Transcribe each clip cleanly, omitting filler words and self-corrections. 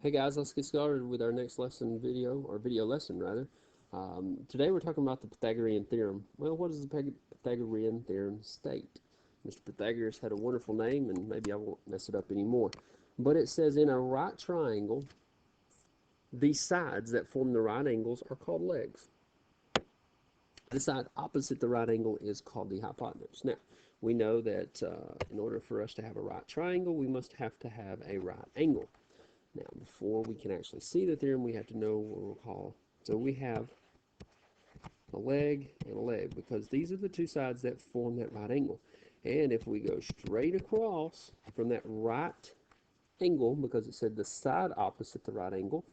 Hey guys, let's get started with our next lesson video, or video lesson rather. Today we're talking about the Pythagorean theorem. Well, what does the Pythagorean theorem state? Mr. Pythagoras had a wonderful name, and maybe I won't mess it up anymore. But it says in a right triangle, the sides that form the right angles are called legs. The side opposite the right angle is called the hypotenuse. Now, we know that in order for us to have a right triangle, we must have to have a right angle. Now, before we can actually see the theorem, we have to know what we'll call. So we have a leg and a leg, because these are the two sides that form that right angle. And if we go straight across from that right angle, because it said the side opposite the right angle,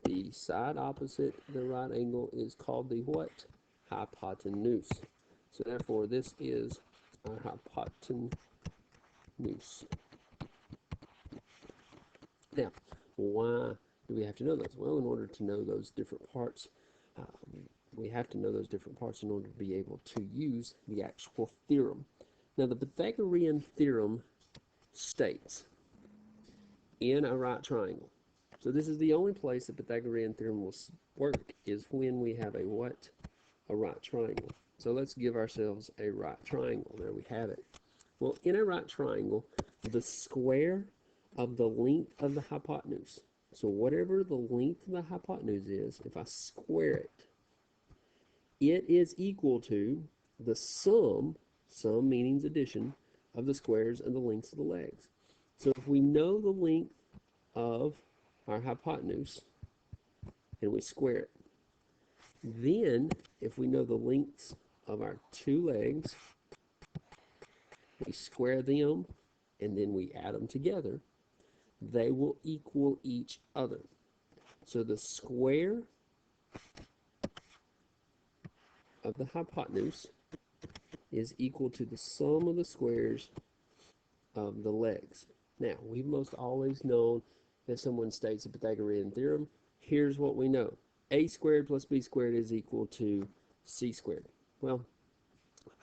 the side opposite the right angle is called the what? Hypotenuse. So therefore, this is our hypotenuse. Now, why do we have to know those? Well, in order to know those different parts, we have to know those different parts in order to be able to use the actual theorem. Now, the Pythagorean theorem states in a right triangle. So this is the only place the Pythagorean theorem will work, is when we have a what? A right triangle. So let's give ourselves a right triangle. There we have it. Well, in a right triangle, the square of the length of the hypotenuse. So whatever the length of the hypotenuse is, if I square it, it is equal to the sum meaning addition, of the squares and the lengths of the legs. So if we know the length of our hypotenuse and we square it, then if we know the lengths of our two legs, we square them and then we add them together, they will equal each other. So the square of the hypotenuse is equal to the sum of the squares of the legs. Now, we've most always known that someone states a Pythagorean theorem. Here's what we know. A squared plus b squared is equal to c squared. Well,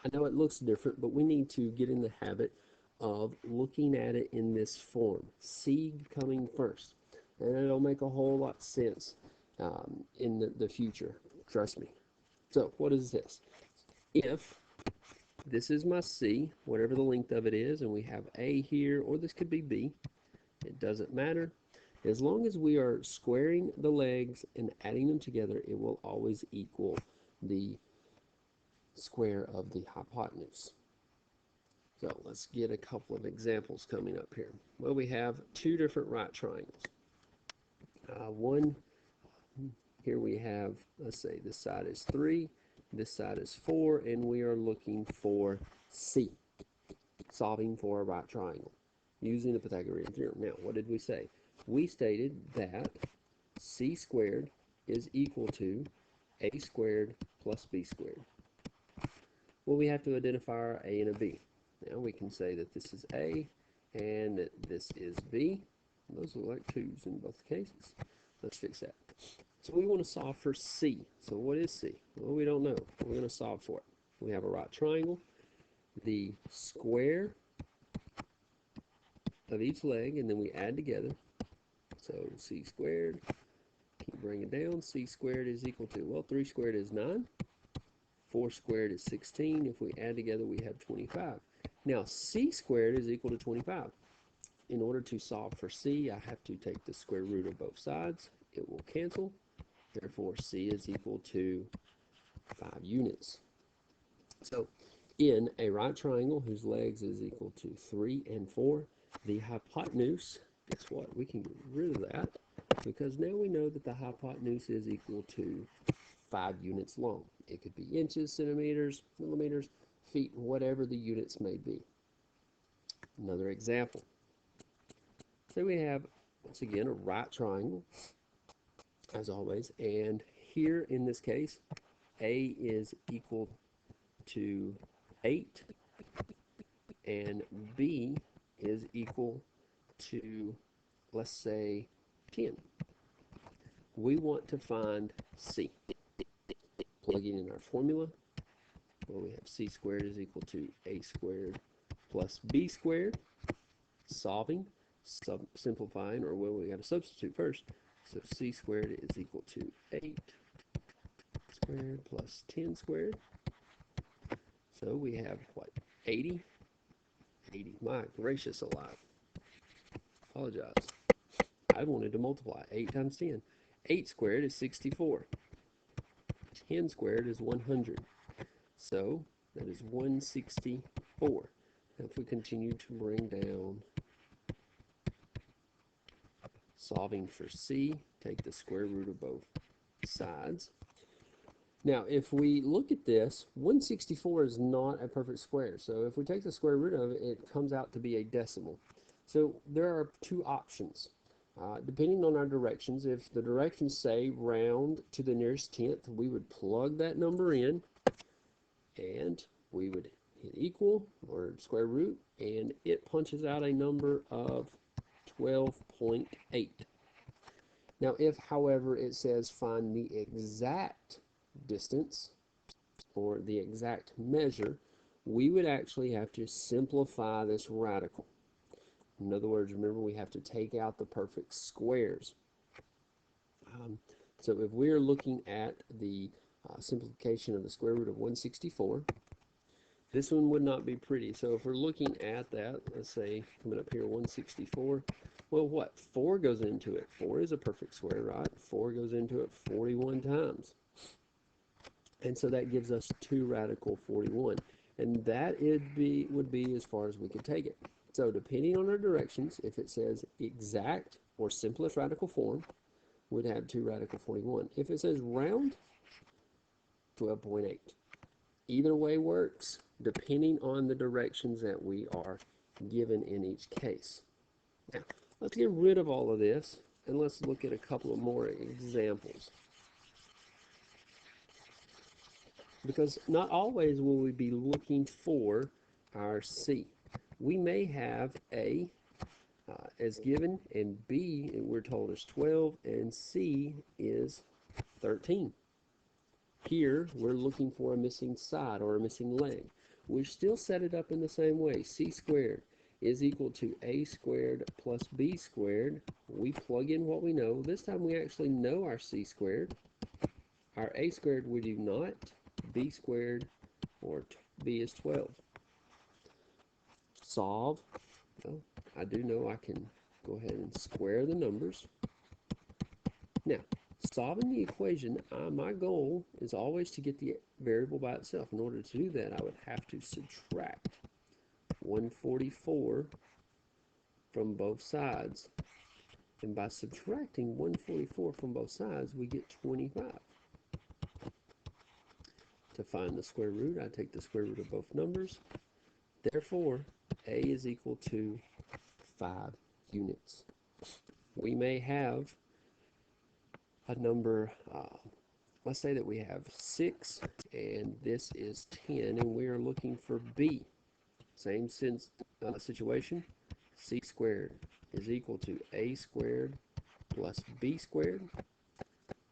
I know it looks different, but we need to get in the habit of looking at it in this form. C coming first. And it'll make a whole lot of sense in the future. Trust me. So, what is this? If this is my C, whatever the length of it is, and we have A here, or this could be B, it doesn't matter. As long as we are squaring the legs and adding them together, it will always equal the square of the hypotenuse. So let's get a couple of examples coming up here. Well, we have two different right triangles. One, here we have, let's say this side is 3, this side is 4, and we are looking for C, solving for a right triangle using the Pythagorean theorem. Now, what did we say? We stated that C squared is equal to A squared plus B squared. Well, we have to identify our A and a B. Now we can say that this is A and that this is B. Those look like 2's in both cases. Let's fix that. So we want to solve for C. So what is C? Well, we don't know. We're going to solve for it. We have a right triangle. The square of each leg, and then we add together. So C squared, keep bringing it down. C squared is equal to, well, 3 squared is 9. 4 squared is 16. If we add together, we have 25. Now, C squared is equal to 25. In order to solve for C, I have to take the square root of both sides. It will cancel. Therefore, C is equal to 5 units. So, in a right triangle whose legs is equal to 3 and 4, the hypotenuse, guess what? We can get rid of that, because now we know that the hypotenuse is equal to 5 units long. It could be inches, centimeters, millimeters, feet, whatever the units may be. Another example. Say we have, once again, a right triangle, as always, and here in this case, A is equal to 8, and B is equal to, let's say, 10. We want to find C. Plugging in our formula, well, we have C squared is equal to A squared plus B squared. Solving, simplifying, or well, we got to substitute first. So c squared is equal to 8 squared plus 10 squared. So we have what? 80? 80. My gracious alive. Apologize. I wanted to multiply 8 times 10. 8 squared is 64. 10 squared is 100. So that is 164. Now if we continue to bring down, solving for c, take the square root of both sides. Now, if we look at this, 164 is not a perfect square. So if we take the square root of it, it comes out to be a decimal. So there are two options. Depending on our directions, if the directions say round to the nearest tenth, we would plug that number in, and we would hit equal or square root, and it punches out a number of 12.8. Now, if, however, it says find the exact distance or the exact measure, we would actually have to simplify this radical. In other words, remember, we have to take out the perfect squares. So if we're looking at the simplification of the square root of 164, this one would not be pretty. So if we're looking at that, let's say coming up here, 164, well, what? 4 goes into it. 4 is a perfect square, right? 4 goes into it 41 times. And so that gives us 2 radical 41. And that would be as far as we could take it. So depending on our directions, if it says exact or simplest radical form, we'd have 2 radical 41. If it says round, 12.8. Either way works, depending on the directions that we are given in each case. Now, let's get rid of all of this, and let's look at a couple of more examples. Because not always will we be looking for our C. We may have A as given, and B, we're told, is 12, and C is 13. Here, we're looking for a missing side or a missing leg. We still set it up in the same way. C squared is equal to A squared plus B squared. We plug in what we know. This time we actually know our C squared. Our A squared we do not. B squared, or B is 12. Solve. Well, I do know I can go ahead and square the numbers. Now, solving the equation, my goal is always to get the variable by itself. In order to do that, I would have to subtract 144 from both sides. And by subtracting 144 from both sides, we get 25. To find the square root, I take the square root of both numbers. Therefore, A is equal to 5 units. We may have a number, let's say that we have 6, and this is 10, and we are looking for B. Same situation. C squared is equal to A squared plus B squared.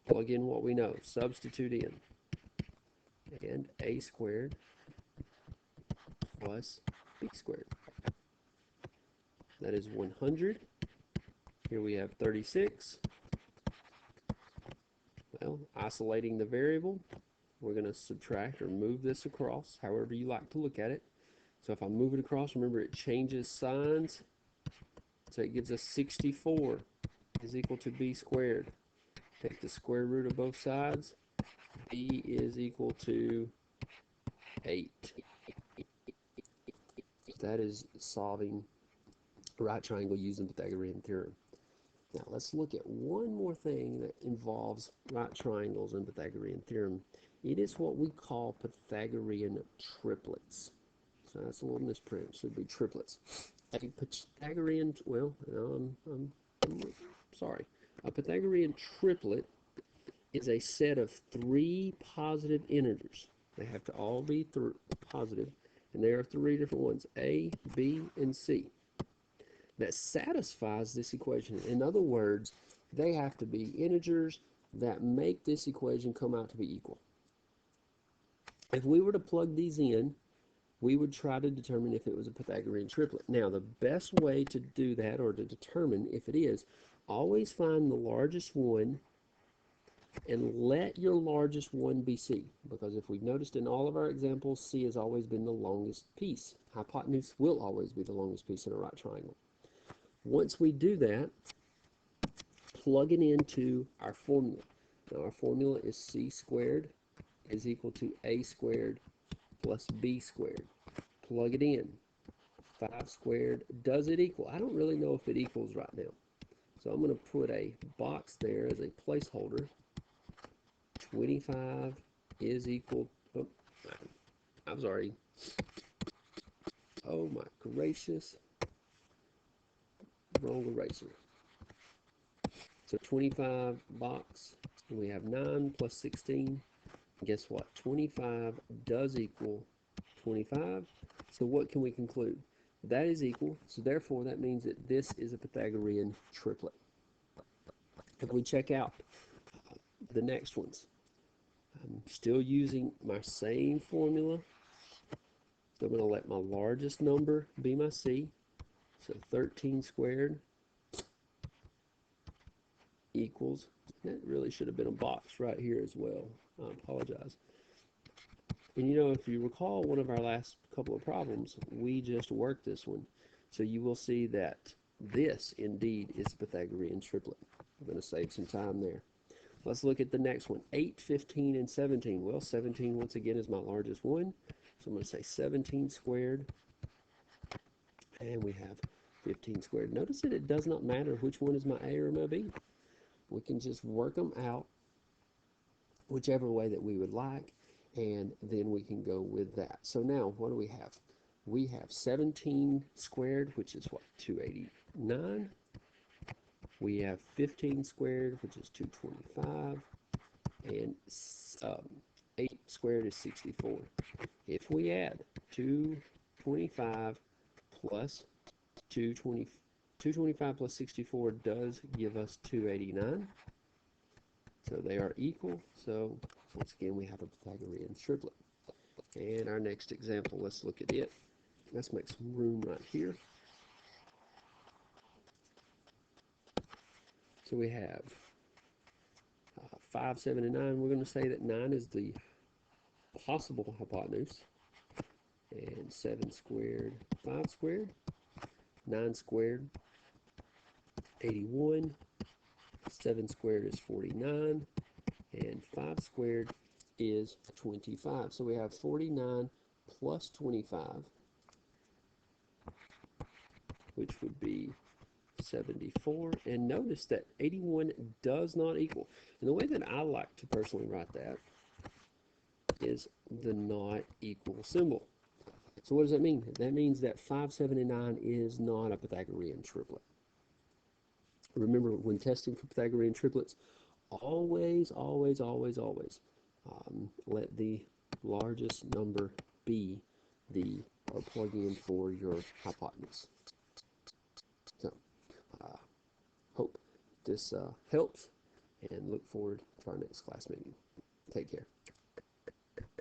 Plug in what we know. Substitute in. And A squared plus B squared. That is 100. Here we have 36. Well, isolating the variable, we're going to subtract or move this across, however you like to look at it. So if I move it across, remember it changes signs. So it gives us 64 is equal to B squared. Take the square root of both sides. B is equal to 8. That is solving a right triangle using Pythagorean theorem. Now let's look at one more thing that involves right triangles and Pythagorean theorem. It is what we call Pythagorean triplets. So that's a little misprint. It should be triplets. A Pythagorean, well, I'm sorry. A Pythagorean triplet is a set of 3 positive integers. They have to all be positive, and there are 3 different ones, A, B, and C, that satisfies this equation. In other words, they have to be integers that make this equation come out to be equal. If we were to plug these in, we would try to determine if it was a Pythagorean triplet. Now, the best way to do that, or to determine if it is, always find the largest one and let your largest one be C, because if we've noticed in all of our examples, C has always been the longest piece. Hypotenuse will always be the longest piece in a right triangle. Once we do that, plug it into our formula. Now, our formula is C squared is equal to A squared plus B squared. Plug it in. 5 squared, does it equal? I don't really know if it equals right now. So I'm going to put a box there as a placeholder. 25 is equal, oh, I'm sorry. Oh my gracious. Wrong eraser. So 25 box, and we have 9 plus 16. Guess what? 25 does equal 25. So what can we conclude? That is equal, so therefore that means that this is a Pythagorean triplet. If we check out the next ones, I'm still using my same formula. So I'm going to let my largest number be my C. So 13 squared equals, that really should have been a box right here as well. I apologize. And you know, if you recall one of our last couple of problems, we just worked this one. So you will see that this indeed is Pythagorean triplet. I'm going to save some time there. Let's look at the next one, 8, 15, and 17. Well, 17 once again is my largest one. So I'm going to say 17 squared. And we have 15 squared. Notice that it does not matter which one is my A or my B. We can just work them out whichever way that we would like, and then we can go with that. So now, what do we have? We have 17 squared, which is what, 289. We have 15 squared, which is 225, and 8 squared is 64. If we add 225 plus 225 plus 64 does give us 289. So they are equal. So once again, we have a Pythagorean triplet. And our next example, let's look at it. Let's make some room right here. So we have 5, 7, and 9. We're going to say that 9 is the possible hypotenuse. And 7 squared, 5 squared, 9 squared, 81. 7 squared is 49. And 5 squared is 25. So we have 49 plus 25, which would be 74. And notice that 81 does not equal. And the way that I like to personally write that is the not equal symbol. So what does that mean? That means that 5, 7, and 9 is not a Pythagorean triplet. Remember, when testing for Pythagorean triplets, always, always, always, always let the largest number be the, or plug in for your hypotenuse. So, hope this helps, and look forward to our next class meeting. Take care.